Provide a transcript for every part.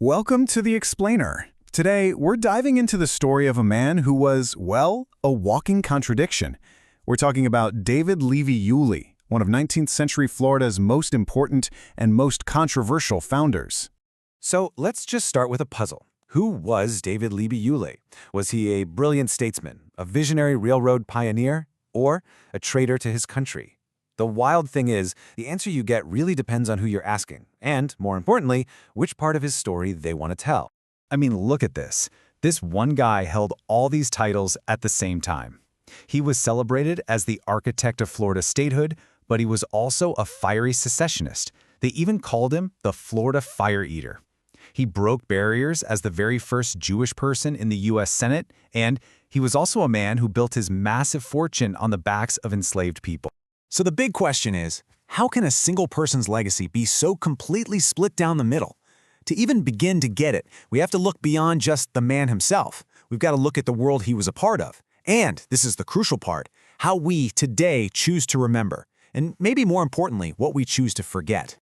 Welcome to The Explainer. Today, we're diving into the story of a man who was, well, a walking contradiction. We're talking about David Levy Yulee, one of 19th century Florida's most important and most controversial founders. So let's just start with a puzzle. Who was David Levy Yulee? Was he a brilliant statesman, a visionary railroad pioneer, or a traitor to his country? The wild thing is, the answer you get really depends on who you're asking, and, more importantly, which part of his story they want to tell. I mean, look at this. This one guy held all these titles at the same time. He was celebrated as the architect of Florida Statehood, but he was also a fiery secessionist. They even called him the Florida Fire Eater. He broke barriers as the very first Jewish person in the U.S. Senate, and he was also a man who built his massive fortune on the backs of enslaved people. So the big question is, how can a single person's legacy be so completely split down the middle? To even begin to get it, we have to look beyond just the man himself. We've got to look at the world he was a part of. And, this is the crucial part, how we today choose to remember. And maybe more importantly, what we choose to forget.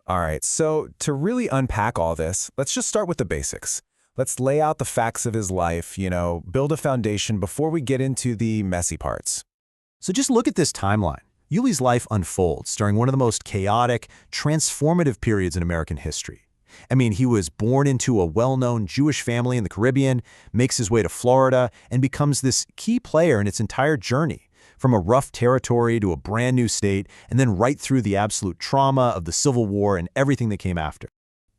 All right, so to really unpack all this, let's just start with the basics. Let's lay out the facts of his life, build a foundation before we get into the messy parts. So just look at this timeline. Yulee's life unfolds during one of the most chaotic, transformative periods in American history. I mean, he was born into a well-known Jewish family in the Caribbean, makes his way to Florida, and becomes this key player in its entire journey, from a rough territory to a brand new state, and then right through the absolute trauma of the Civil War and everything that came after.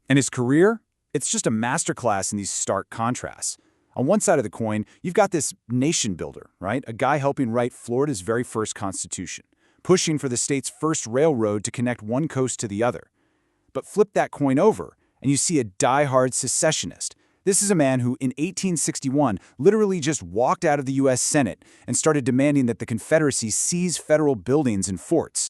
And his career? It's just a masterclass in these stark contrasts. On one side of the coin, you've got this nation builder, right? A guy helping write Florida's very first constitution, pushing for the state's first railroad to connect one coast to the other. But flip that coin over, and you see a die-hard secessionist. This is a man who, in 1861, literally just walked out of the U.S. Senate and started demanding that the Confederacy seize federal buildings and forts.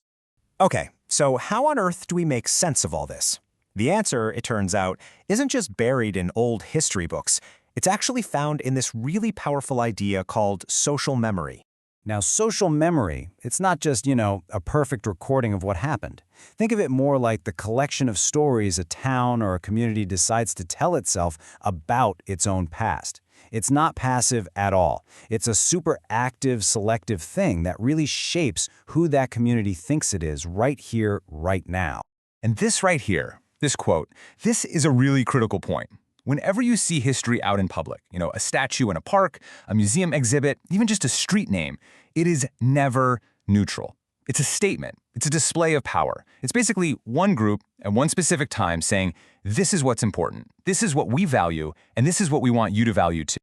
Okay, so how on earth do we make sense of all this? The answer, it turns out, isn't just buried in old history books. It's actually found in this really powerful idea called social memory. Now, social memory, it's not just, a perfect recording of what happened. Think of it more like the collection of stories a town or a community decides to tell itself about its own past. It's not passive at all. It's a super active, selective thing that really shapes who that community thinks it is right here, right now. And this right here, this quote, this is a really critical point. Whenever you see history out in public, a statue in a park, a museum exhibit, even just a street name, it is never neutral. It's a statement. It's a display of power. It's basically one group at one specific time saying, this is what's important, this is what we value, and this is what we want you to value too.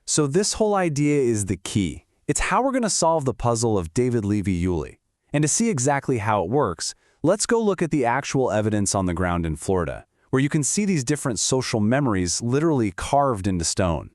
So this whole idea is the key. It's how we're going to solve the puzzle of David Levy Yulee. And to see exactly how it works, let's go look at the actual evidence on the ground in Florida, where you can see these different social memories literally carved into stone.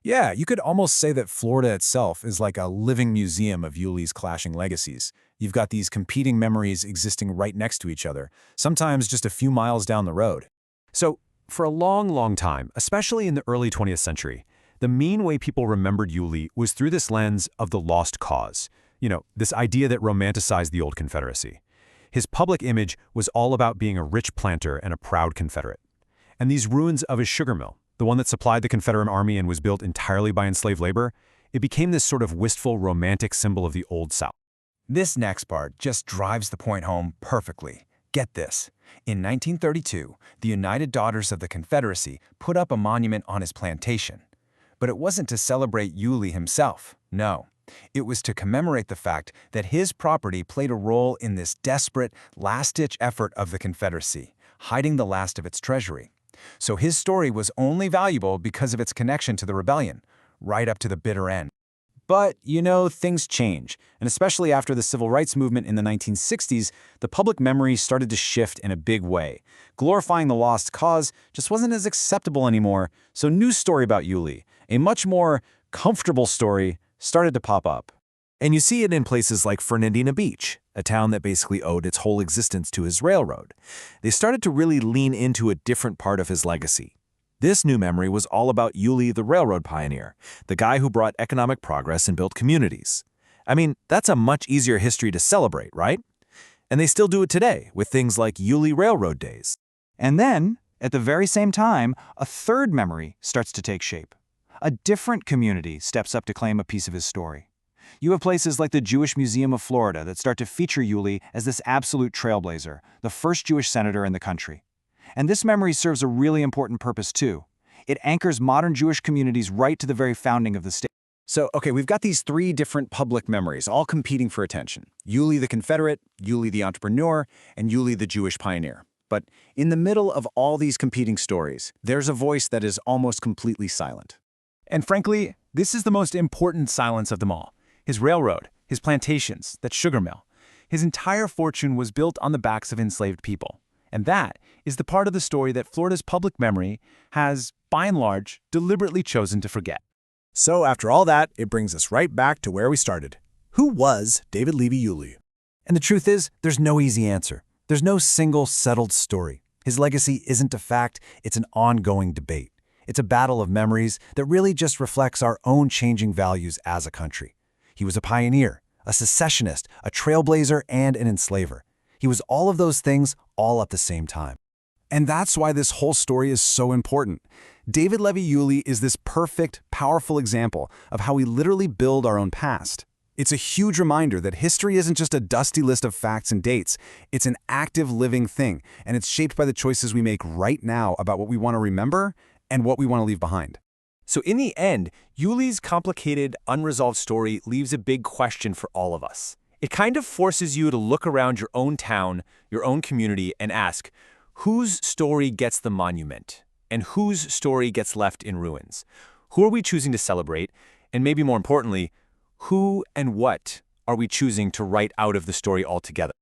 Yeah, you could almost say that Florida itself is like a living museum of Yulee's clashing legacies. You've got these competing memories existing right next to each other, sometimes just a few miles down the road. So, for a long, long time, especially in the early 20th century, the main way people remembered Yulee was through this lens of the lost cause. This idea that romanticized the old Confederacy. His public image was all about being a rich planter and a proud Confederate. And these ruins of his sugar mill, the one that supplied the Confederate army and was built entirely by enslaved labor, it became this sort of wistful, romantic symbol of the Old South. This next part just drives the point home perfectly. Get this. In 1932, the United Daughters of the Confederacy put up a monument on his plantation. But it wasn't to celebrate Yulee himself, no. It was to commemorate the fact that his property played a role in this desperate, last-ditch effort of the Confederacy, hiding the last of its treasury. So his story was only valuable because of its connection to the rebellion, right up to the bitter end. But, things change, and especially after the civil rights movement in the 1960s, the public memory started to shift in a big way. Glorifying the lost cause just wasn't as acceptable anymore, so news story about Yulee, a much more comfortable story, started to pop up. And you see it in places like Fernandina Beach, a town that basically owed its whole existence to his railroad. They started to really lean into a different part of his legacy. This new memory was all about Yulee, the railroad pioneer, the guy who brought economic progress and built communities. I mean, that's a much easier history to celebrate, right? And they still do it today with things like Yulee Railroad Days. And then, At the very same time, a third memory starts to take shape. A different community steps up to claim a piece of his story. You have places like the Jewish Museum of Florida that start to feature Yulee as this absolute trailblazer, the first Jewish senator in the country. And this memory serves a really important purpose too. It anchors modern Jewish communities right to the very founding of the state. So, okay, we've got these three different public memories, all competing for attention. Yulee the Confederate, Yulee the entrepreneur, and Yulee the Jewish pioneer. But in the middle of all these competing stories, there's a voice that is almost completely silent. And frankly, this is the most important silence of them all. His railroad, his plantations, that sugar mill. His entire fortune was built on the backs of enslaved people. And that is the part of the story that Florida's public memory has, by and large, deliberately chosen to forget. So after all that, it brings us right back to where we started. Who was David Levy Yulee? And the truth is, there's no easy answer. There's no single settled story. His legacy isn't a fact, it's an ongoing debate. It's a battle of memories that really just reflects our own changing values as a country. He was a pioneer, a secessionist, a trailblazer, and an enslaver. He was all of those things all at the same time. And that's why this whole story is so important. David Levy Yulee is this perfect, powerful example of how we literally build our own past. It's a huge reminder that history isn't just a dusty list of facts and dates. It's an active, living thing, and it's shaped by the choices we make right now about what we want to remember and what we want to leave behind. So in the end, Yulee's complicated, unresolved story leaves a big question for all of us. It kind of forces you to look around your own town, your own community, and ask, whose story gets the monument? And whose story gets left in ruins? Who are we choosing to celebrate? And maybe more importantly, who and what are we choosing to write out of the story altogether?